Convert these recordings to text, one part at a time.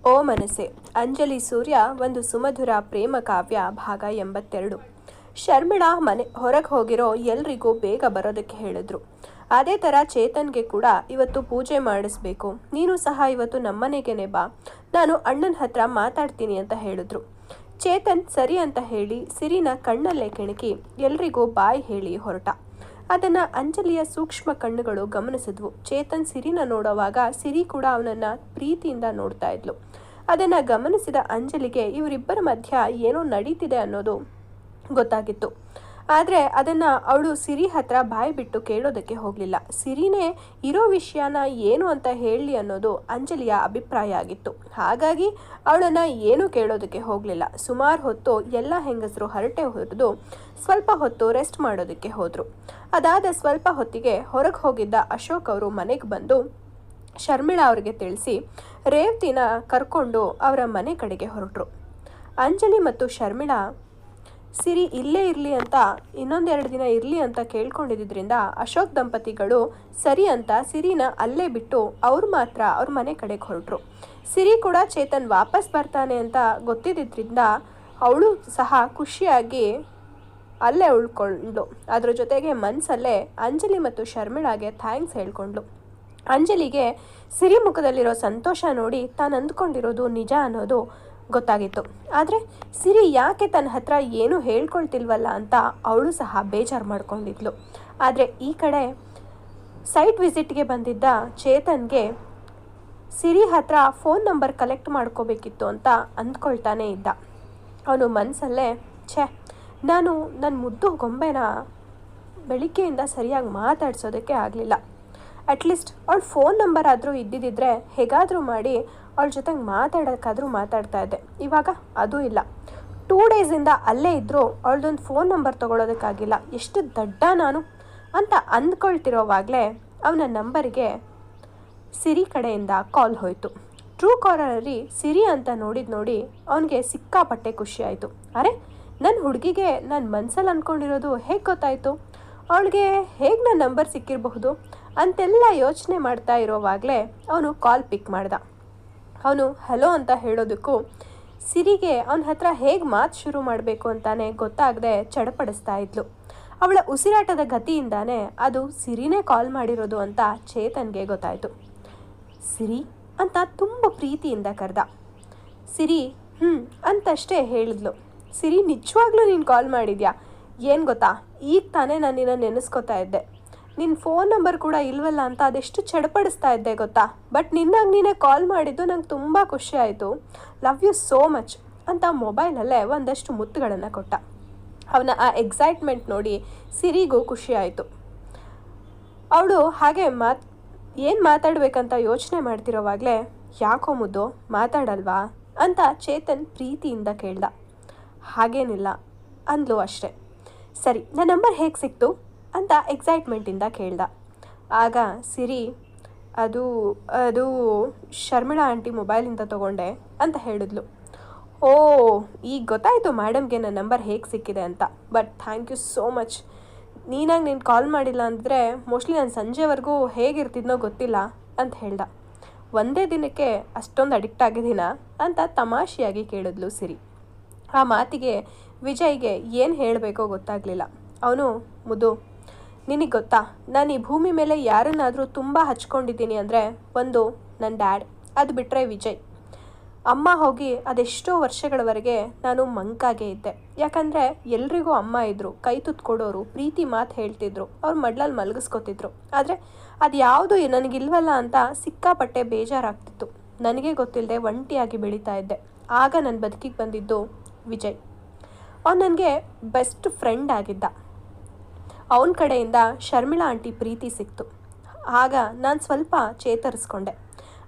ಓ ಮನಸ್ಸೆ. ಅಂಜಲಿ ಸೂರ್ಯ ಒಂದು ಸುಮಧುರ ಪ್ರೇಮ ಕಾವ್ಯ ಭಾಗ 82. ಶರ್ಮಿಳಾ ಹೊರಗೆ ಹೋಗಿರೋ ಎಲ್ರಿಗೂ ಬೇಗ ಬರೋದಕ್ಕೆ ಹೇಳಿದ್ರು. ಅದೇ ಥರ ಚೇತನ್ಗೆ ಕೂಡ ಇವತ್ತು ಪೂಜೆ ಮಾಡಿಸ್ಬೇಕು, ನೀನು ಸಹ ಇವತ್ತು ನಮ್ಮನೆಗೇನೆ ಬಾ, ನಾನು ಅಣ್ಣನ ಹತ್ರ ಮಾತಾಡ್ತೀನಿ ಅಂತ ಹೇಳಿದ್ರು. ಚೇತನ್ ಸರಿ ಅಂತ ಹೇಳಿ ಸಿರಿನ ಕಣ್ಣಲ್ಲೇ ಕೆಣಕಿ ಎಲ್ರಿಗೂ ಬಾಯ್ ಹೇಳಿ ಹೊರಟ. ಅದನ್ನ ಅಂಜಲಿಯ ಸೂಕ್ಷ್ಮ ಕಣ್ಣುಗಳು ಗಮನಿಸಿದ್ವು. ಚೇತನ್ ಸಿರಿನ ನೋಡುವಾಗ ಸಿರಿ ಕೂಡ ಅವನನ್ನ ಪ್ರೀತಿಯಿಂದ ನೋಡ್ತಾ ಇದ್ಲು. ಅದನ್ನ ಗಮನಿಸಿದ ಅಂಜಲಿಗೆ ಇವರಿಬ್ಬರ ಮಧ್ಯ ಏನೋ ನಡೀತಿದೆ ಅನ್ನೋದು ಗೊತ್ತಾಗಿತ್ತು. ಆದರೆ ಅದನ್ನ ಅವಳು ಸಿರಿ ಹತ್ರ ಬಾಯಿ ಬಿಟ್ಟು ಕೇಳೋದಕ್ಕೆ ಹೋಗಲಿಲ್ಲ. ಸಿರಿನೇ ಇರೋ ವಿಷಯನ ಏನು ಅಂತ ಹೇಳಲಿ ಅನ್ನೋದು ಅಂಜಲಿಯ ಅಭಿಪ್ರಾಯ ಆಗಿತ್ತು. ಹಾಗಾಗಿ ಅವಳನ್ನು ಏನೂ ಕೇಳೋದಕ್ಕೆ ಹೋಗಲಿಲ್ಲ. ಸುಮಾರು ಹೊತ್ತು ಎಲ್ಲ ಹೆಂಗಸರು ಹರಟೆ ಹೊಡೆದು ಸ್ವಲ್ಪ ಹೊತ್ತು ರೆಸ್ಟ್ ಮಾಡೋದಕ್ಕೆ ಹೋದರು. ಅದಾದ ಸ್ವಲ್ಪ ಹೊತ್ತಿಗೆ ಹೊರಗೆ ಹೋಗಿದ್ದ ಅಶೋಕ್ ಅವರು ಮನೆಗೆ ಬಂದು ಶರ್ಮಿಳಾ ಅವರಿಗೆ ತಿಳಿಸಿ ರೇವತಿನ ಕರ್ಕೊಂಡು ಅವರ ಮನೆ ಕಡೆಗೆ ಹೊರಟರು. ಅಂಜಲಿ ಮತ್ತು ಶರ್ಮಿಳಾ ಸಿರಿ ಇಲ್ಲೇ ಇರಲಿ ಅಂತ ಇನ್ನೊಂದೆರಡು ದಿನ ಇರಲಿ ಅಂತ ಕೇಳ್ಕೊಂಡಿದ್ದರಿಂದ ಅಶೋಕ್ ದಂಪತಿಗಳು ಸರಿ ಅಂತ ಸಿರಿನ ಅಲ್ಲೇ ಬಿಟ್ಟು ಅವ್ರು ಮಾತ್ರ ಅವ್ರ ಮನೆ ಕಡೆಗೆ ಹೊರಟರು. ಸಿರಿ ಕೂಡ ಚೇತನ್ ವಾಪಸ್ ಬರ್ತಾನೆ ಅಂತ ಗೊತ್ತಿದ್ದರಿಂದ ಅವಳು ಸಹ ಖುಷಿಯಾಗಿ ಅಲ್ಲೇ ಉಳ್ಕೊಂಡ್ಳು. ಅದ್ರ ಜೊತೆಗೆ ಮನಸ್ಸಲ್ಲೇ ಅಂಜಲಿ ಮತ್ತು ಶರ್ಮಿಳಾಗೆ ಥ್ಯಾಂಕ್ಸ್ ಹೇಳ್ಕೊಂಡ್ಳು. ಅಂಜಲಿಗೆ ಸಿರಿ ಮುಖದಲ್ಲಿರೋ ಸಂತೋಷ ನೋಡಿ ತಾನು ಅಂದ್ಕೊಂಡಿರೋದು ನಿಜ ಅನ್ನೋದು ಗೊತ್ತಾಗಿತ್ತು. ಆದರೆ ಸಿರಿ ಯಾಕೆ ತನ್ನ ಹತ್ರ ಏನೂ ಹೇಳ್ಕೊಳ್ತಿಲ್ವಲ್ಲ ಅಂತ ಅವಳು ಸಹ ಬೇಜಾರು ಮಾಡ್ಕೊಂಡಿದ್ಲು. ಆದರೆ ಈ ಕಡೆ ಸೈಟ್ ವಿಸಿಟ್ಗೆ ಬಂದಿದ್ದ ಚೇತನ್ಗೆ ಸಿರಿ ಹತ್ರ ಫೋನ್ ನಂಬರ್ ಕಲೆಕ್ಟ್ ಮಾಡ್ಕೋಬೇಕಿತ್ತು ಅಂತ ಅಂದ್ಕೊಳ್ತಾನೆ ಇದ್ದ. ಅವನು ಮನಸ್ಸಲ್ಲೇ ನಾನು ನನ್ನ ಮುದ್ದು ಗೊಂಬೆನ ಬೆಳಿಗ್ಗೆಯಿಂದ ಸರಿಯಾಗಿ ಮಾತಾಡ್ಸೋದಕ್ಕೆ ಆಗಲಿಲ್ಲ. ಅಟ್ಲೀಸ್ಟ್ ಅವಳ ಫೋನ್ ನಂಬರ್ ಆದರೂ ಇದ್ದಿದ್ದರೆ ಹೇಗಾದರೂ ಮಾಡಿ ಅವಳ ಜೊತೆಗೆ ಮಾತಾಡೋಕ್ಕಾದರೂ ಮಾತಾಡ್ತಾ ಇದ್ದೆ. ಇವಾಗ ಅದೂ ಇಲ್ಲ. 2 ಡೇಸಿಂದ ಅಲ್ಲೇ ಇದ್ದರೂ ಅವಳದೊಂದು ಫೋನ್ ನಂಬರ್ ತೊಗೊಳೋದಕ್ಕಾಗಿಲ್ಲ. ಎಷ್ಟು ದಡ್ಡ ನಾನು ಅಂತ ಅಂದ್ಕೊಳ್ತಿರೋವಾಗಲೇ ಅವನ ನಂಬರಿಗೆ ಸಿರಿ ಕಡೆಯಿಂದ ಕಾಲ್ ಹೋಯಿತು. ಟ್ರೂ ಕಾಲರಲ್ಲಿ ಸಿರಿ ಅಂತ ನೋಡಿ ಅವನಿಗೆ ಸಿಕ್ಕಾಪಟ್ಟೆ ಖುಷಿ ಆಯಿತು. ಅರೆ, ನನ್ನ ಹುಡುಗಿಗೆ ನನ್ನ ಮನಸ್ಸಲ್ಲಿ ಅಂದ್ಕೊಂಡಿರೋದು ಹೇಗೆ ಗೊತ್ತಾಯಿತು, ಅವಳಿಗೆ ಹೇಗೆ ನನ್ನ ನಂಬರ್ ಸಿಕ್ಕಿರಬಹುದು ಅಂತೆಲ್ಲ ಯೋಚನೆ ಮಾಡ್ತಾ ಇರೋವಾಗಲೇ ಅವನು ಕಾಲ್ ಪಿಕ್ ಮಾಡ್ದ. ಅವನು ಹಲೋ ಅಂತ ಹೇಳೋದಕ್ಕೂ ಸಿರಿಗೆ ಅವನ ಹತ್ರ ಹೇಗೆ ಮಾತು ಶುರು ಮಾಡಬೇಕು ಅಂತಾನೆ ಗೊತ್ತಾಗದೆ ಚಡಪಡಿಸ್ತಾ ಇದ್ಲು. ಅವಳ ಉಸಿರಾಟದ ಗತಿಯಿಂದಾನೆ ಅದು ಸಿರಿನೇ ಕಾಲ್ ಮಾಡಿರೋದು ಅಂತ ಚೇತನ್ಗೆ ಗೊತ್ತಾಯಿತು. ಸಿರಿ ಅಂತ ತುಂಬ ಪ್ರೀತಿಯಿಂದ ಕರೆದ. ಸಿರಿ ಅಂತಷ್ಟೇ ಹೇಳಿದ್ಲು. ಸಿರಿ, ನಿಜವಾಗ್ಲೂ ನೀನು ಕಾಲ್ ಮಾಡಿದ್ಯಾ? ಏನು ಗೊತ್ತಾ, ಈಗ ತಾನೇ ನಾನು ನಿನ್ನ ನೆನೆಸ್ಕೊತಾ ಇದ್ದೆ. ನಿನ್ನ ಫೋನ್ ನಂಬರ್ ಕೂಡ ಇಲ್ವಲ್ಲ ಅಂತ ಅದೆಷ್ಟು ಚಡಪಡಿಸ್ತಾ ಇದ್ದೆ ಗೊತ್ತಾ. ಬಟ್ ನೀನೇ ಕಾಲ್ ಮಾಡಿದ್ದು ನಂಗೆ ತುಂಬ ಖುಷಿ ಆಯಿತು. ಲವ್ ಯು ಸೋ ಮಚ್ ಅಂತ ಮೊಬೈಲಲ್ಲೇ ಒಂದಷ್ಟು ಮುತ್ತುಗಳನ್ನು ಕೊಟ್ಟ. ಅವನ ಆ ಎಕ್ಸೈಟ್ಮೆಂಟ್ ನೋಡಿ ಸಿರಿಗೂ ಖುಷಿ ಆಯಿತು. ಅವಳು ಹಾಗೆ ಏನು ಮಾತಾಡಬೇಕಂತ ಯೋಚನೆ ಮಾಡ್ತಿರೋವಾಗಲೇ ಯಾಕೋ ಮುದ್ದು ಮಾತಾಡಲ್ವಾ ಅಂತ ಚೇತನ್ ಪ್ರೀತಿಯಿಂದ ಕೇಳ್ದ. ಹಾಗೇನಿಲ್ಲ ಅಂದ್ಲು ಅಷ್ಟೆ. ಸರಿ, ನನ್ನ ನಂಬರ್ ಹೇಗೆ ಸಿಕ್ತು ಅಂತ ಎಕ್ಸೈಟ್ಮೆಂಟಿಂದ ಕೇಳ್ದ. ಆಗ ಸಿರಿ ಅದು ಶರ್ಮಿಳಾ ಆಂಟಿ ಮೊಬೈಲಿಂದ ತೊಗೊಂಡೆ ಅಂತ ಹೇಳಿದ್ಲು. ಓ, ಈಗ ಗೊತ್ತಾಯಿತು ಮೇಡಮ್ಗೆ ನನ್ನ ನಂಬರ್ ಹೇಗೆ ಸಿಕ್ಕಿದೆ ಅಂತ. But thank you so much. ನೀನು ಕಾಲ್ ಮಾಡಿಲ್ಲ ಅಂದರೆ ಮೋಸ್ಟ್ಲಿ ನಾನು ಸಂಜೆವರೆಗೂ ಹೇಗಿರ್ತಿದ್ನೋ ಗೊತ್ತಿಲ್ಲ ಅಂತ ಹೇಳ್ದ. ಒಂದೇ ದಿನಕ್ಕೆ ಅಷ್ಟೊಂದು ಅಡಿಕ್ಟ್ ಆಗಿದ್ದೀನಾ ಅಂತ ತಮಾಷೆಯಾಗಿ ಕೇಳಿದ್ಲು ಸಿರಿ. ಆ ಮಾತಿಗೆ ವಿಜಯ್ಗೆ ಏನು ಹೇಳಬೇಕೋ ಗೊತ್ತಾಗಲಿಲ್ಲ. ಅವನು ಮುದ್ದು, ನಿನಗೆ ಗೊತ್ತಾ, ನಾನು ಈ ಭೂಮಿ ಮೇಲೆ ಯಾರನ್ನಾದರೂ ತುಂಬ ಹಚ್ಕೊಂಡಿದ್ದೀನಿ ಅಂದರೆ ಒಂದು ನನ್ನ ಡ್ಯಾಡ್, ಅದು ಬಿಟ್ಟರೆ ವಿಜಯ್. ಅಮ್ಮ ಹೋಗಿ ಅದೆಷ್ಟೋ ವರ್ಷಗಳವರೆಗೆ ನಾನು ಮಂಕಾಗೇ ಇದ್ದೆ. ಯಾಕಂದರೆ ಎಲ್ರಿಗೂ ಅಮ್ಮ ಇದ್ದರು, ಕೈ ತುತ್ಕೊಡೋರು, ಪ್ರೀತಿ ಮಾತು ಹೇಳ್ತಿದ್ರು, ಅವ್ರ ಮಡ್ಲಲ್ಲಿ ಮಲಗಿಸ್ಕೊತಿದ್ರು. ಆದರೆ ಅದು ಯಾವುದು ನನಗಿಲ್ವಲ್ಲ ಅಂತ ಸಿಕ್ಕಾಪಟ್ಟೆ ಬೇಜಾರಾಗ್ತಿತ್ತು. ನನಗೆ ಗೊತ್ತಿಲ್ಲದೆ ಒಂಟಿಯಾಗಿ ಬೆಳೀತಾ ಇದ್ದೆ. ಆಗ ನನ್ನ ಬದುಕಿಗೆ ಬಂದಿದ್ದು ವಿಜಯ್. ಅವನು ನನಗೆ ಬೆಸ್ಟ್ ಫ್ರೆಂಡ್ ಆಗಿದ್ದ. ಅವನ ಕಡೆಯಿಂದ ಶರ್ಮಿಳಾ ಆಂಟಿ ಪ್ರೀತಿ ಸಿಕ್ತು. ಆಗ ನಾನು ಸ್ವಲ್ಪ ಚೇತರಿಸ್ಕೊಂಡೆ.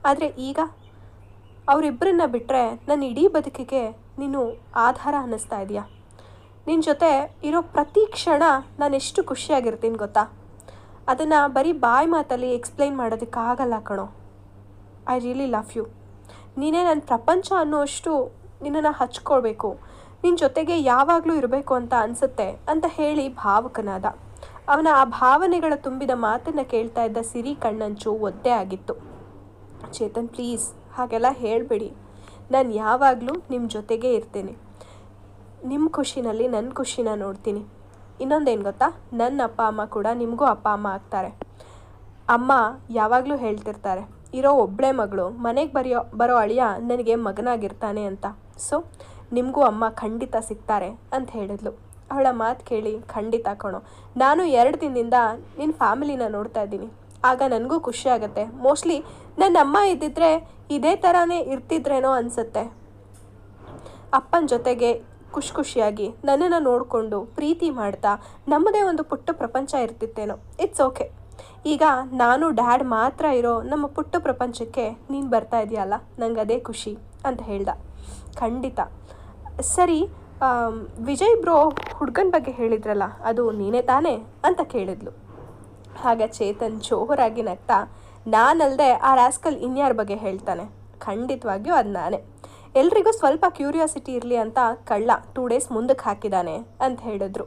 ಆದರೆ ಈಗ ಅವರಿಬ್ಬರನ್ನ ಬಿಟ್ಟರೆ ನನ್ನ ಇಡೀ ಬದುಕಿಗೆ ನೀನು ಆಧಾರ ಅನ್ನಿಸ್ತಾ ಇದೆಯಾ. ನಿನ್ನ ಜೊತೆ ಇರೋ ಪ್ರತಿ ಕ್ಷಣ ನಾನು ಎಷ್ಟು ಖುಷಿಯಾಗಿರ್ತೀನಿ ಗೊತ್ತಾ. ಅದನ್ನು ಬರೀ ಬಾಯಿ ಮಾತಲ್ಲಿ ಎಕ್ಸ್ಪ್ಲೈನ್ ಮಾಡೋದಕ್ಕಾಗಲ್ಲ ಕಣೋ. I really love you. ನೀನೇ ನನ್ನ ಪ್ರಪಂಚ ಅನ್ನೋಷ್ಟು ನಿನ್ನನ್ನು ಹಚ್ಕೊಳ್ಬೇಕು, ನಿನ್ನ ಜೊತೆಗೆ ಯಾವಾಗಲೂ ಇರಬೇಕು ಅಂತ ಅನಿಸುತ್ತೆ ಅಂತ ಹೇಳಿ ಭಾವುಕನಾದ. ಅವನ ಆ ಭಾವನೆಗಳ ತುಂಬಿದ ಮಾತನ್ನು ಕೇಳ್ತಾ ಇದ್ದ ಸಿರಿ ಕಣ್ಣಂಚು ಒದ್ದೆ ಆಗಿತ್ತು. ಚೇತನ್, ಪ್ಲೀಸ್ ಹಾಗೆಲ್ಲ ಹೇಳಬೇಡಿ. ನಾನು ಯಾವಾಗಲೂ ನಿಮ್ಮ ಜೊತೆಗೇ ಇರ್ತೀನಿ. ನಿಮ್ಮ ಖುಷಿನಲ್ಲಿ ನನ್ನ ಖುಷಿನ ನೋಡ್ತೀನಿ. ಇನ್ನೊಂದೇನು ಗೊತ್ತಾ, ನನ್ನ ಅಪ್ಪ ಅಮ್ಮ ಕೂಡ ನಿಮಗೂ ಅಪ್ಪ ಅಮ್ಮ ಆಗ್ತಾರೆ. ಅಮ್ಮ ಯಾವಾಗಲೂ ಹೇಳ್ತಿರ್ತಾರೆ, ಇರೋ ಒಬ್ಬಳೇ ಮಗಳು, ಮನೆಗೆ ಬರೋ ಅಳಿಯ ನನಗೆ ಮಗನಾಗಿರ್ತಾನೆ ಅಂತ. ಸೊ ನಿಮಗೂ ಅಮ್ಮ ಖಂಡಿತ ಸಿಗ್ತಾರೆ ಅಂತ ಹೇಳಿದ್ಲು. ಅವಳ ಮಾತು ಕೇಳಿ, ಖಂಡಿತ ಕಣೋ, ನಾನು 2 ದಿನದಿಂದ ನಿನ್ನ ಫ್ಯಾಮಿಲಿನ ನೋಡ್ತಾ ಇದ್ದೀನಿ. ಆಗ ನನಗೂ ಖುಷಿ ಆಗುತ್ತೆ. ಮೋಸ್ಟ್ಲಿ ನನ್ನ ಅಮ್ಮ ಇದ್ದಿದ್ರೆ ಇದೇ ಥರನೇ ಇರ್ತಿದ್ರೇನೋ ಅನಿಸುತ್ತೆ. ಅಪ್ಪನ ಜೊತೆಗೆ ಖುಷಿಯಾಗಿ ನನ್ನನ್ನು ನೋಡಿಕೊಂಡು ಪ್ರೀತಿ ಮಾಡ್ತಾ ನಮ್ಮದೇ ಒಂದು ಪುಟ್ಟ ಪ್ರಪಂಚ ಇರ್ತಿತ್ತೇನೋ. It's okay. ಈಗ ನಾನು ಡ್ಯಾಡ್ ಮಾತ್ರ ಇರೋ ನಮ್ಮ ಪುಟ್ಟ ಪ್ರಪಂಚಕ್ಕೆ ನೀನು ಬರ್ತಾ ಇದೆಯಲ್ಲ, ನಂಗೆ ಅದೇ ಖುಷಿ ಅಂತ ಹೇಳ್ದ. ಖಂಡಿತ ಸರಿ, ವಿಜಯ್ ಬ್ರೋ ಹುಡುಗನ ಬಗ್ಗೆ ಹೇಳಿದ್ರಲ್ಲ, ಅದು ನೀನೇ ತಾನೇ ಅಂತ ಕೇಳಿದ್ಲು. ಆಗ ಚೇತನ್ ಜೋರಾಗಿ ನಗ್ತಾ, ನಾನಲ್ಲದೆ ಆ ರಾಸ್ಕಲ್ ಇನ್ಯಾರ ಬಗ್ಗೆ ಹೇಳ್ತಾನೆ, ಖಂಡಿತವಾಗಿಯೂ ಅದು ನಾನೇ. ಎಲ್ರಿಗೂ ಸ್ವಲ್ಪ ಕ್ಯೂರಿಯಾಸಿಟಿ ಇರಲಿ ಅಂತ ಕಳ್ಳ 2 ಡೇಸ್ ಮುಂದಕ್ಕೆ ಹಾಕಿದ್ದಾನೆ ಅಂತ ಹೇಳಿದ್ರು.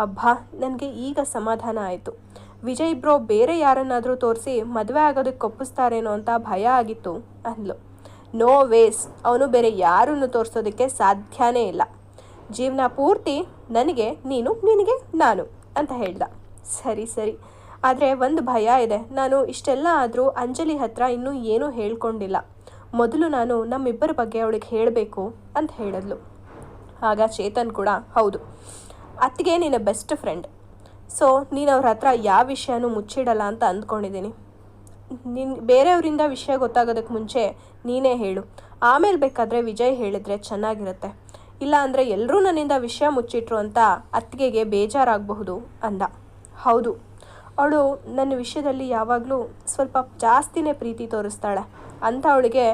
ಅಬ್ಬಾ, ನನಗೆ ಈಗ ಸಮಾಧಾನ ಆಯಿತು. ವಿಜಯ್ ಬ್ರೋ ಬೇರೆ ಯಾರನ್ನಾದರೂ ತೋರಿಸಿ ಮದುವೆ ಆಗೋದಕ್ಕೆ ಒಪ್ಪಿಸ್ತಾರೇನೋ ಅಂತ ಭಯ ಆಗಿತ್ತು ಅಂದ್ಲು. ನೋ ವೇಸ್, ಅವನು ಬೇರೆ ಯಾರನ್ನು ತೋರಿಸೋದಕ್ಕೆ ಸಾಧ್ಯನೇ ಇಲ್ಲ. ಜೀವನ ಪೂರ್ತಿ ನನಗೆ ನೀನು, ನಿನಗೆ ನಾನು ಅಂತ ಹೇಳ್ದ. ಸರಿ, ಆದರೆ ಒಂದು ಭಯ ಇದೆ. ನಾನು ಇಷ್ಟೆಲ್ಲ ಆದರೂ ಅಂಜಲಿ ಹತ್ರ ಇನ್ನೂ ಏನೂ ಹೇಳ್ಕೊಂಡಿಲ್ಲ. ಮೊದಲು ನಾನು ನಮ್ಮಿಬ್ಬರ ಬಗ್ಗೆ ಅವಳಿಗೆ ಹೇಳಬೇಕು ಅಂತ ಹೇಳಿದ್ಲು. ಆಗ ಚೇತನ್ ಕೂಡ, ಹೌದು, ಅತ್ತಿಗೆ ನಿನ್ನ ಬೆಸ್ಟ್ ಫ್ರೆಂಡ್. ಸೊ ನೀನು ಅವ್ರ ಹತ್ರ ಯಾವ ವಿಷಯನೂ ಮುಚ್ಚಿಡಲ್ಲ ಅಂತ ಅಂದ್ಕೊಂಡಿದ್ದೀನಿ. ಬೇರೆಯವರಿಂದ ವಿಷಯ ಗೊತ್ತಾಗೋದಕ್ಕೆ ಮುಂಚೆ ನೀನೇ ಹೇಳು. ಆಮೇಲೆ ಬೇಕಾದರೆ ವಿಜಯ್ ಹೇಳಿದರೆ ಚೆನ್ನಾಗಿರುತ್ತೆ. ಇಲ್ಲ ಅಂದರೆ ಎಲ್ಲರೂ ನನ್ನಿಂದ ವಿಷಯ ಮುಚ್ಚಿಟ್ರು ಅಂತ ಅತ್ತಿಗೆಗೆ ಬೇಜಾರಾಗಬಹುದು ಅಂದ. ಹೌದು, ಅವಳು ನನ್ನ ವಿಷಯದಲ್ಲಿ ಯಾವಾಗಲೂ ಸ್ವಲ್ಪ ಜಾಸ್ತಿನೇ ಪ್ರೀತಿ ತೋರಿಸ್ತಾಳೆ ಅಂತ ಅವಳಿಗೆ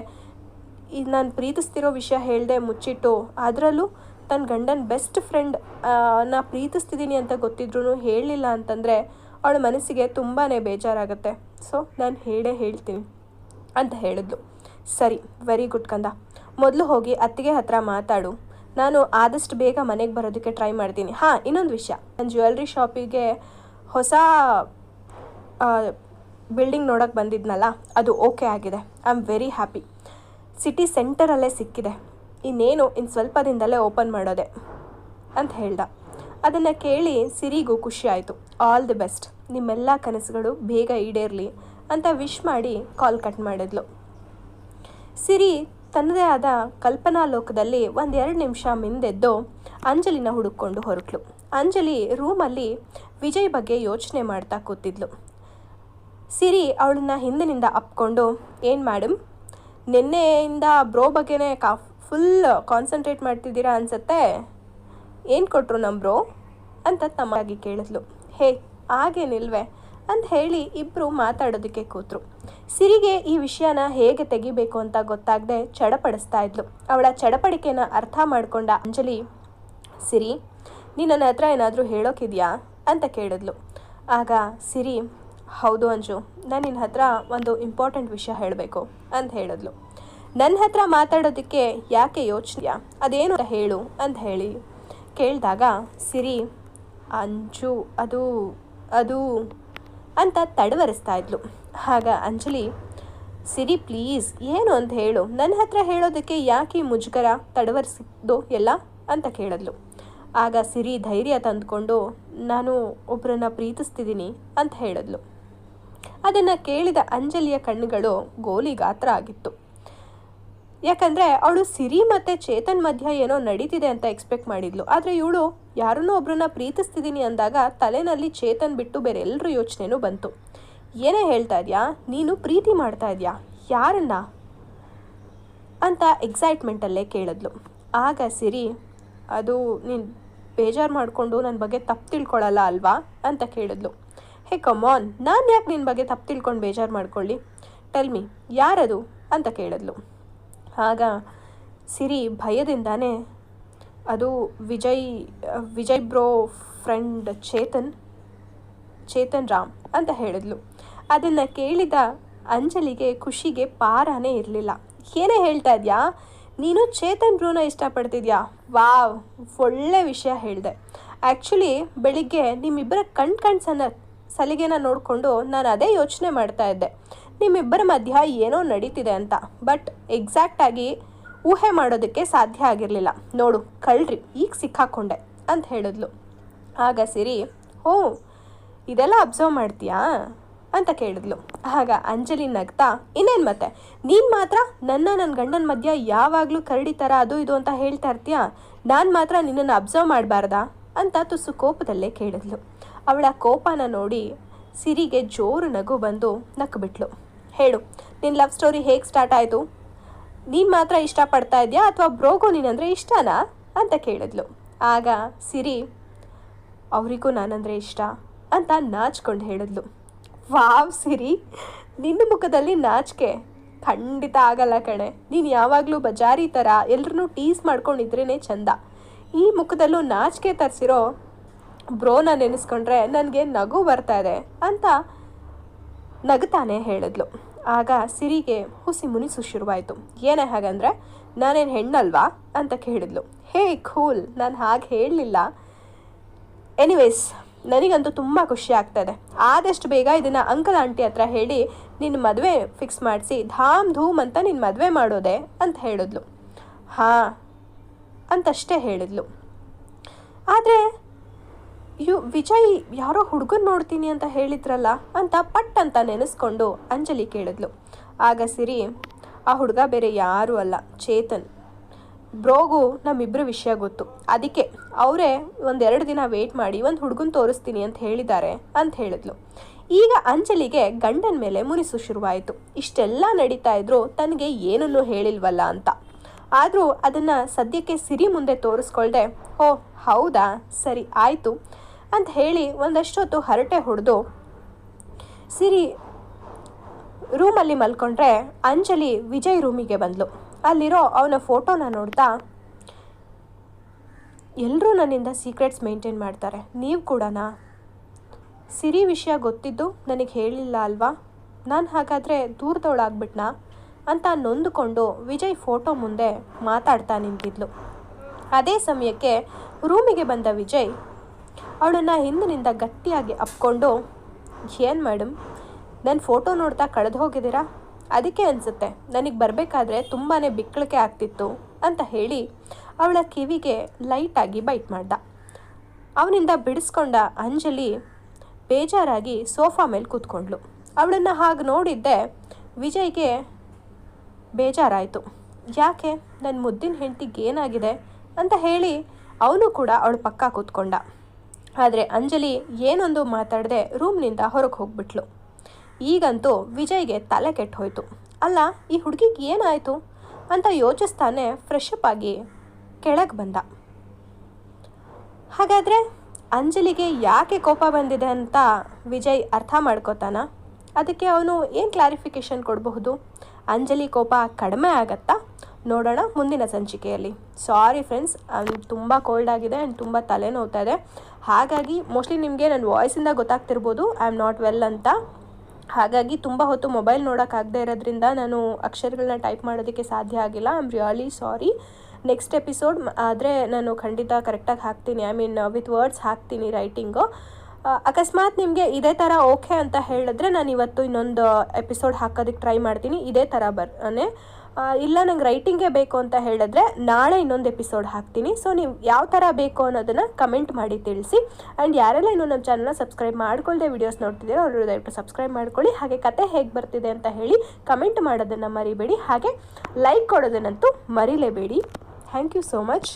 ನಾನು ಪ್ರೀತಿಸ್ತಿರೋ ವಿಷಯ ಹೇಳದೆ ಮುಚ್ಚಿಟ್ಟು, ಅದರಲ್ಲೂ ತನ್ನ ಗಂಡನ ಬೆಸ್ಟ್ ಫ್ರೆಂಡ್ ನಾ ಪ್ರೀತಿಸ್ತಿದ್ದೀನಿ ಅಂತ ಗೊತ್ತಿದ್ರೂ ಹೇಳಲಿಲ್ಲ ಅಂತಂದರೆ ಅವಳ ಮನಸ್ಸಿಗೆ ತುಂಬಾ ಬೇಜಾರಾಗುತ್ತೆ. ಸೊ ನಾನು ಹೇಳ್ತೀನಿ ಅಂತ ಹೇಳಿದ್ಲು. ಸರಿ, ವೆರಿ ಗುಡ್ ಕಂದ. ಮೊದಲು ಹೋಗಿ ಅತ್ತಿಗೆ ಹತ್ರ ಮಾತಾಡು. ನಾನು ಆದಷ್ಟು ಬೇಗ ಮನೆಗೆ ಬರೋದಕ್ಕೆ ಟ್ರೈ ಮಾಡ್ತೀನಿ. ಹಾಂ, ಇನ್ನೊಂದು ವಿಷಯ, ನನ್ನ ಜ್ಯುವೆಲ್ರಿ ಶಾಪಿಗೆ ಹೊಸ ಬಿಲ್ಡಿಂಗ್ ನೋಡೋಕ್ಕೆ ಬಂದಿದ್ನಲ್ಲ, ಅದು ಓಕೆ ಆಗಿದೆ. I am very happy. City ಸೆಂಟರಲ್ಲೇ ಸಿಕ್ಕಿದೆ. ಇನ್ನು ಸ್ವಲ್ಪ ದಿನದಲ್ಲೇ ಓಪನ್ ಮಾಡೋದೆ ಅಂತ ಹೇಳ್ದ. ಅದನ್ನು ಕೇಳಿ ಸಿರಿಗೂ ಖುಷಿ ಆಯಿತು. ಆಲ್ ದಿ ಬೆಸ್ಟ್, ನಿಮ್ಮೆಲ್ಲ ಕನಸುಗಳು ಬೇಗ ಈಡೇರಲಿ ಅಂತ ವಿಶ್ ಮಾಡಿ ಕಾಲ್ ಕಟ್ ಮಾಡಿದ್ಲು. ಸಿರಿ ತನ್ನದೇ ಆದ ಕಲ್ಪನಾ ಲೋಕದಲ್ಲಿ 1-2 ನಿಮಿಷ ಮಿಂದೆದ್ದು ಅಂಜಲಿನ ಹುಡುಕೊಂಡು ಹೊರಟ್ಲು. ಅಂಜಲಿ ರೂಮಲ್ಲಿ ವಿಜಯ್ ಬಗ್ಗೆ ಯೋಚನೆ ಮಾಡ್ತಾ ಕೂತಿದ್ಲು. ಸಿರಿ ಅವಳನ್ನ ಹಿಂದಿನಿಂದ ಅಪ್ಕೊಂಡು, ಏನು ಮೇಡಮ್, ನಿನ್ನೆಯಿಂದ ಬ್ರೋ ಬಗ್ಗೆನೇ ಫುಲ್ ಕಾನ್ಸಂಟ್ರೇಟ್ ಮಾಡ್ತಿದ್ದೀರಾ ಅನ್ಸತ್ತೆ, ಏನು ಕೊಟ್ಟರು ನಮ್ಮ ಬ್ರೋ ಅಂತ ತಮ್ಮಾಗಿ ಕೇಳಿದ್ಲು. ಹೇ, ಹಾಗೇನಿಲ್ವೇ ಅಂತ ಹೇಳಿ ಇಬ್ಬರು ಮಾತಾಡೋದಕ್ಕೆ ಕೂತರು. ಸಿರಿಗೆ ಈ ವಿಷಯನ ಹೇಗೆ ತೆಗಿಬೇಕು ಅಂತ ಗೊತ್ತಾಗದೆ ಚಡಪಡಿಸ್ತಾ ಇದ್ಲು. ಅವಳ ಚಡಪಡಿಕೆನ ಅರ್ಥ ಮಾಡ್ಕೊಂಡ ಅಂಜಲಿ, ಸಿರಿ, ನೀನು ನನ್ನ ಹತ್ರ ಏನಾದರೂ ಹೇಳೋಕ್ಕಿದೆಯಾ ಅಂತ ಕೇಳಿದ್ಲು. ಆಗ ಸಿರಿ, ಹೌದು ಅಂಜು, ನಾನು ನಿನ್ನ ಹತ್ರ ಒಂದು ಇಂಪಾರ್ಟೆಂಟ್ ವಿಷಯ ಹೇಳಬೇಕು ಅಂತ ಹೇಳಿದ್ಲು. ನನ್ನ ಹತ್ರ ಮಾತಾಡೋದಕ್ಕೆ ಯಾಕೆ ಯೋಚನೆಯಾ, ಅದೇನು ಹೇಳು ಅಂತ ಹೇಳಿ ಕೇಳಿದಾಗ ಸಿರಿ, ಅಂಜು ಅದು ಅಂತ ತಡವರಿಸ್ತಾ ಇದ್ಲು. ಆಗ ಅಂಜಲಿ, ಸಿರಿ ಪ್ಲೀಸ್ ಏನು ಅಂತ ಹೇಳು, ನನ್ನ ಹತ್ರ ಹೇಳೋದಕ್ಕೆ ಯಾಕೆ ಮುಜುಗರ, ತಡವರಿಸಿದ್ದು ಎಲ್ಲ ಅಂತ ಕೇಳಿದ್ಲು. ಆಗ ಸಿರಿ ಧೈರ್ಯ ತಂದುಕೊಂಡು, ನಾನು ಒಬ್ಬರನ್ನ ಪ್ರೀತಿಸ್ತಿದ್ದೀನಿ ಅಂತ ಹೇಳಿದ್ಲು. ಅದನ್ನು ಕೇಳಿದ ಅಂಜಲಿಯ ಕಣ್ಣುಗಳು ಗೋಲಿ ಗಾತ್ರ ಆಗಿತ್ತು. ಯಾಕಂದರೆ ಅವಳು ಸಿರಿ ಮತ್ತು ಚೇತನ್ ಮಧ್ಯ ಏನೋ ನಡೀತಿದೆ ಅಂತ ಎಕ್ಸ್ಪೆಕ್ಟ್ ಮಾಡಿದ್ಲು. ಆದರೆ ಇವಳು ಯಾರನ್ನೋ ಒಬ್ಬರನ್ನ ಪ್ರೀತಿಸ್ತಿದ್ದೀನಿ ಅಂದಾಗ ತಲೆನಲ್ಲಿ ಚೇತನ್ ಬಿಟ್ಟು ಬೇರೆ ಎಲ್ಲರ ಯೋಚನೆನೂ ಬಂತು. ಏನೇ ಹೇಳ್ತಾ ಇದೆಯಾ, ನೀನು ಪ್ರೀತಿ ಮಾಡ್ತಾ ಇದೆಯಾ, ಯಾರನ್ನ ಅಂತ ಎಕ್ಸೈಟ್ಮೆಂಟಲ್ಲೇ ಕೇಳಿದ್ಲು. ಆಗ ಸಿರಿ, ಅದು ನೀನು ಬೇಜಾರು ಮಾಡಿಕೊಂಡು ನನ್ನ ಬಗ್ಗೆ ತಪ್ಪು ತಿಳ್ಕೊಳ್ಳಲ್ಲ ಅಲ್ವಾ ಅಂತ ಕೇಳಿದ್ಲು. ಹೇ ಕಮಾನ್, ನಾನು ಯಾಕೆ ನಿನ್ನ ಬಗ್ಗೆ ತಪ್ಪು ತಿಳ್ಕೊಂಡು ಬೇಜಾರು ಮಾಡ್ಕೊಳ್ಳಿ, ಟೆಲ್ ಮಿ ಯಾರದು ಅಂತ ಕೇಳಿದ್ಲು. ಆಗ ಸಿರಿ ಭಯದಿಂದಾನೇ, ಅದು ವಿಜಯ್ ಬ್ರೋ ಫ್ರೆಂಡ್ ಚೇತನ್ ರಾಮ್ ಅಂತ ಹೇಳಿದ್ಲು. ಅದನ್ನು ಕೇಳಿದ ಅಂಜಲಿಗೆ ಖುಷಿಗೆ ಪಾರಾನೇ ಇರಲಿಲ್ಲ. ಏನೇ ಹೇಳ್ತಾ ಇದೆಯಾ, ನೀನು ಚೇತನ್ ಬ್ರೋನ ಇಷ್ಟಪಡ್ತಿದ್ಯಾ, ವಾವ್, ಒಳ್ಳೆ ವಿಷಯ ಹೇಳಿದೆ. ಆ್ಯಕ್ಚುಲಿ ಬೆಳಿಗ್ಗೆ ನಿಮ್ಮಿಬ್ಬರ ಸಲಿಗೆನ ನೋಡಿಕೊಂಡು ನಾನು ಅದೇ ಯೋಚನೆ ಮಾಡ್ತಾ ಇದ್ದೆ, ನಿಮ್ಮಿಬ್ಬರ ಮಧ್ಯ ಏನೋ ನಡೀತಿದೆ ಅಂತ. ಬಟ್ ಎಕ್ಸಾಕ್ಟಾಗಿ ಊಹೆ ಮಾಡೋದಕ್ಕೆ ಸಾಧ್ಯ ಆಗಿರಲಿಲ್ಲ. ನೋಡು ಕಳ್ರಿ ಈಗ ಸಿಕ್ಕಾಕೊಂಡೆ ಅಂತ ಹೇಳಿದ್ಲು. ಆಗ ಸಿರಿ, ಓ ಇದೆಲ್ಲ ಅಬ್ಸರ್ವ್ ಮಾಡ್ತೀಯಾ ಅಂತ ಕೇಳಿದ್ಲು. ಆಗ ಅಂಜಲಿ ನಗ್ತಾ, ಇನ್ನೇನು ಮತ್ತೆ, ನೀನು ಮಾತ್ರ ನನ್ನ ಗಂಡನ ಮಧ್ಯ ಯಾವಾಗಲೂ ಕರಡಿ ಥರ ಅದು ಇದು ಅಂತ ಹೇಳ್ತಾ ಇರ್ತೀಯಾ, ನಾನು ಮಾತ್ರ ನಿನ್ನನ್ನು ಅಬ್ಸರ್ವ್ ಮಾಡಬಾರ್ದಾ ಅಂತ ತುಸು ಕೋಪದಲ್ಲೇ ಕೇಳಿದ್ಲು. ಅವಳ ಕೋಪನ ನೋಡಿ ಸಿರಿಗೆ ಜೋರು ನಗು ಬಂದು ನಕ್ಬಿಟ್ಲು. ಹೇಳು, ನಿನ್ನ ಲವ್ ಸ್ಟೋರಿ ಹೇಗೆ ಸ್ಟಾರ್ಟ್ ಆಯಿತು? ನೀನು ಮಾತ್ರ ಇಷ್ಟಪಡ್ತಾ ಇದೆಯಾ ಅಥವಾ ಬ್ರೋಗೋ ನೀನಂದರೆ ಇಷ್ಟನಾ ಅಂತ ಕೇಳಿದ್ಲು. ಆಗ ಸಿರಿ, ಅವರಿಗೂ ನಾನಂದರೆ ಇಷ್ಟ ಅಂತ ನಾಚ್ಕೊಂಡು ಹೇಳಿದ್ಲು. ವಾವ್ ಸಿರಿ, ನಿನ್ನ ಮುಖದಲ್ಲಿ ನಾಚಿಕೆ ಖಂಡಿತ ಆಗಲ್ಲ ಕಣೆ. ನೀನು ಯಾವಾಗಲೂ ಬಜಾರಿ ಥರ ಎಲ್ಲರನ್ನೂ ಟೀಸ್ ಮಾಡ್ಕೊಂಡಿದ್ರೇ ಚಂದ. ಈ ಮುಖದಲ್ಲೂ ನಾಚಿಕೆ ತರಿಸಿರೋ ಬ್ರೋನ ನೆನೆಸ್ಕೊಂಡ್ರೆ ನನಗೆ ನಗು ಬರ್ತಾ ಇದೆ ಅಂತ ನಗುತ್ತಾನೆ ಹೇಳಿದ್ಲು. ಆಗ ಸಿರಿಗೆ ಹುಸಿ ಮುನಿಸು ಶುರುವಾಯಿತು. ಏನೇ ಹಾಗಂದರೆ ನಾನೇನು ಹೆಣ್ಣಲ್ವಾ ಅಂತ ಕೇಳಿದ್ಲು. ಹೇ ಕೂಲ್, ನಾನು ಹಾಗೆ ಹೇಳಲಿಲ್ಲ. ಎನಿವೇಸ್, ನನಗಂತೂ ತುಂಬ ಖುಷಿ ಆಗ್ತಾಯಿದೆ. ಆದಷ್ಟು ಬೇಗ ಇದನ್ನು ಅಂಕಲ್ ಆಂಟಿ ಹತ್ರ ಹೇಳಿ ನಿನ್ನ ಮದುವೆ ಫಿಕ್ಸ್ ಮಾಡಿಸಿ ಧಾಮ್ ಧೂಮ್ ಅಂತ ನಿನ್ನ ಮದುವೆ ಮಾಡೋದೆ ಅಂತ ಹೇಳಿದ್ಲು. ಹಾಂ ಅಂತಷ್ಟೇ ಹೇಳಿದ್ಲು. ಆದರೆ ವಿಜಯ್ ಯಾರೋ ಹುಡುಗನ ನೋಡ್ತೀನಿ ಅಂತ ಹೇಳಿದ್ರಲ್ಲ ಅಂತ ಪಟ್ ಅಂತ ನೆನೆಸ್ಕೊಂಡು ಅಂಜಲಿ ಕೇಳಿದ್ಲು. ಆಗ ಸಿರಿ, ಆ ಹುಡುಗ ಬೇರೆ ಯಾರೂ ಅಲ್ಲ, ಚೇತನ್. ಬ್ರೋಗೂ ನಮ್ಮಿಬ್ಬರ ವಿಷಯ ಗೊತ್ತು, ಅದಕ್ಕೆ ಅವರೇ 1-2 ದಿನ ವೇಟ್ ಮಾಡಿ ಒಂದು ಹುಡುಗನ ತೋರಿಸ್ತೀನಿ ಅಂತ ಹೇಳಿದ್ದಾರೆ ಅಂತ ಹೇಳಿದ್ಲು. ಈಗ ಅಂಜಲಿಗೆ ಗಂಡನ ಮೇಲೆ ಮುನಿಸು ಶುರುವಾಯಿತು. ಇಷ್ಟೆಲ್ಲ ನಡೀತಾ ಇದ್ರು ತನಗೆ ಏನನ್ನೂ ಹೇಳಿಲ್ವಲ್ಲ ಅಂತ. ಆದರೂ ಅದನ್ನು ಸದ್ಯಕ್ಕೆ ಸಿರಿ ಮುಂದೆ ತೋರಿಸ್ಕೊಳ್ದೆ, ಓ ಹೌದಾ ಸರಿ ಆಯಿತು ಅಂತ ಹೇಳಿ ಒಂದಷ್ಟೊತ್ತು ಹರಟೆ ಹೊಡೆದು ಸಿರಿ ರೂಮಲ್ಲಿ ಮಲ್ಕೊಂಡ್ರೆ ಅಂಜಲಿ ವಿಜಯ್ ರೂಮಿಗೆ ಬಂದಳು. ಅಲ್ಲಿರೋ ಅವನ ಫೋಟೋನ ನೋಡ್ತಾ, ಎಲ್ಲರೂ ನನ್ನಿಂದ ಸೀಕ್ರೆಟ್ಸ್ ಮೇಂಟೈನ್ ಮಾಡ್ತಾರೆ, ನೀವು ಕೂಡನಾ? ಸಿರಿ ವಿಷಯ ಗೊತ್ತಿದ್ದು ನನಗೆ ಹೇಳಿಲ್ಲ ಅಲ್ವಾ, ನಾನು ಹಾಗಾದರೆ ದೂರದವಳಾಗ್ಬಿಟ್ನಾ ಅಂತ ನೊಂದುಕೊಂಡು ವಿಜಯ್ ಫೋಟೋ ಮುಂದೆ ಮಾತಾಡ್ತಾ ನಿಂತಿದ್ಲು. ಅದೇ ಸಮಯಕ್ಕೆ ರೂಮಿಗೆ ಬಂದ ವಿಜಯ್ ಅವಳನ್ನು ಹಿಂದಿನಿಂದ ಗಟ್ಟಿಯಾಗಿ ಅಪ್ಕೊಂಡು, ಏನು ಮೇಡಮ್, ನನ್ನ ಫೋಟೋ ನೋಡ್ತಾ ಕಳೆದು ಹೋಗಿದ್ದೀರಾ? ಅದಕ್ಕೆ ಅನಿಸುತ್ತೆ ನನಗೆ ಬರಬೇಕಾದ್ರೆ ತುಂಬಾ ಬಿಕ್ಕಳಿಕೆ ಆಗ್ತಿತ್ತು ಅಂತ ಹೇಳಿ ಅವಳ ಕಿವಿಗೆ ಲೈಟಾಗಿ ಬೈಟ್ ಮಾಡ್ದ. ಅವನಿಂದ ಬಿಡಿಸ್ಕೊಂಡ ಅಂಜಲಿ ಬೇಜಾರಾಗಿ ಸೋಫಾ ಮೇಲೆ ಕೂತ್ಕೊಂಡ್ಳು. ಅವಳನ್ನು ಹಾಗೆ ನೋಡಿದ್ದೆ ವಿಜಯ್ಗೆ ಬೇಜಾರಾಯಿತು. ಯಾಕೆ ನನ್ನ ಮುದ್ದಿನ ಹೆಂಡತಿಗೆ ಏನಾಗಿದೆ ಅಂತ ಹೇಳಿ ಅವನು ಕೂಡ ಅವಳ ಪಕ್ಕ ಕೂತ್ಕೊಂಡ. ಆದರೆ ಅಂಜಲಿ ಏನೊಂದು ಮಾತಾಡದೆ ರೂಮ್ನಿಂದ ಹೊರಗೆ ಹೋಗ್ಬಿಟ್ಲು. ಈಗಂತೂ ವಿಜಯ್ಗೆ ತಲೆ ಕೆಟ್ಟು ಹೋಯಿತು. ಅಲ್ಲ, ಈ ಹುಡುಗಿಗೆ ಏನಾಯಿತು ಅಂತ ಯೋಚಿಸ್ತಾನೆ ಫ್ರೆಶ್ ಅಪ್ ಆಗಿ ಕೆಳಗೆ ಬಂದ. ಹಾಗಾದರೆ ಅಂಜಲಿಗೆ ಯಾಕೆ ಕೋಪ ಬಂದಿದೆ ಅಂತ ವಿಜಯ್ ಅರ್ಥ ಮಾಡ್ಕೋತಾನ? ಅದಕ್ಕೆ ಅವನು ಏನು ಕ್ಲಾರಿಫಿಕೇಷನ್ ಕೊಡಬಹುದು? ಅಂಜಲಿ ಕೋಪ ಕಡಿಮೆ ಆಗತ್ತಾ? ನೋಡೋಣ ಮುಂದಿನ ಸಂಚಿಕೆಯಲ್ಲಿ. ಸಾರಿ ಫ್ರೆಂಡ್ಸ್, ತುಂಬ ಕೋಲ್ಡ್ ಆಗಿದೆ ಆ್ಯಂಡ್ ತುಂಬ ತಲೆನೋವ್ತಾ ಇದೆ. ಹಾಗಾಗಿ ಮೋಸ್ಟ್ಲಿ ನಿಮಗೆ ನನ್ನ ವಾಯ್ಸಿಂದ ಗೊತ್ತಾಗ್ತಿರ್ಬೋದು ಐ ಆಮ್ ನಾಟ್ ವೆಲ್ ಅಂತ. ಹಾಗಾಗಿ ತುಂಬ ಹೊತ್ತು ಮೊಬೈಲ್ ನೋಡೋಕ್ಕಾಗದೇ ಇರೋದ್ರಿಂದ ನಾನು ಅಕ್ಷರಗಳನ್ನ ಟೈಪ್ ಮಾಡೋದಕ್ಕೆ ಸಾಧ್ಯ ಆಗಿಲ್ಲ. I am really sorry. Next episode ಆದರೆ ನಾನು ಖಂಡಿತ ಕರೆಕ್ಟಾಗಿ ಹಾಕ್ತೀನಿ, ಐ ಮೀನ್ ವಿತ್ ವರ್ಡ್ಸ್ ಹಾಕ್ತೀನಿ ರೈಟಿಂಗು. ಅಕಸ್ಮಾತ್ ನಿಮಗೆ ಇದೇ ಥರ ಓಕೆ ಅಂತ ಹೇಳಿದ್ರೆ ನಾನು ಇವತ್ತು ಇನ್ನೊಂದು ಎಪಿಸೋಡ್ ಹಾಕೋದಕ್ಕೆ ಟ್ರೈ ಮಾಡ್ತೀನಿ ಇದೇ ಥರ ಬರನೇ. ಇಲ್ಲ ನಂಗೆ ರೈಟಿಂಗೇ ಬೇಕು ಅಂತ ಹೇಳಿದ್ರೆ ನಾಳೆ ಇನ್ನೊಂದು ಎಪಿಸೋಡ್ ಹಾಕ್ತೀನಿ. ಸೊ ನೀವು ಯಾವ ಥರ ಬೇಕು ಅನ್ನೋದನ್ನು ಕಮೆಂಟ್ ಮಾಡಿ ತಿಳಿಸಿ. ಆ್ಯಂಡ್ ಯಾರೆಲ್ಲ ಇನ್ನೂ ನಮ್ಮ ಚಾನಲ್ನ ಸಬ್ಸ್ಕ್ರೈಬ್ ಮಾಡ್ಕೊಳ್ಳದೆ ವೀಡಿಯೋಸ್ ನೋಡ್ತಿದ್ದೀರೋ ಅವರು ದಯವಿಟ್ಟು ಸಬ್ಸ್ಕ್ರೈಬ್ ಮಾಡ್ಕೊಳ್ಳಿ. ಹಾಗೆ ಕತೆ ಹೇಗೆ ಬರ್ತಿದೆ ಅಂತ ಹೇಳಿ ಕಮೆಂಟ್ ಮಾಡೋದನ್ನು ಮರಿಬೇಡಿ. ಹಾಗೆ ಲೈಕ್ ಕೊಡೋದನ್ನಂತೂ ಮರಿಲೇಬೇಡಿ. Thank you so much.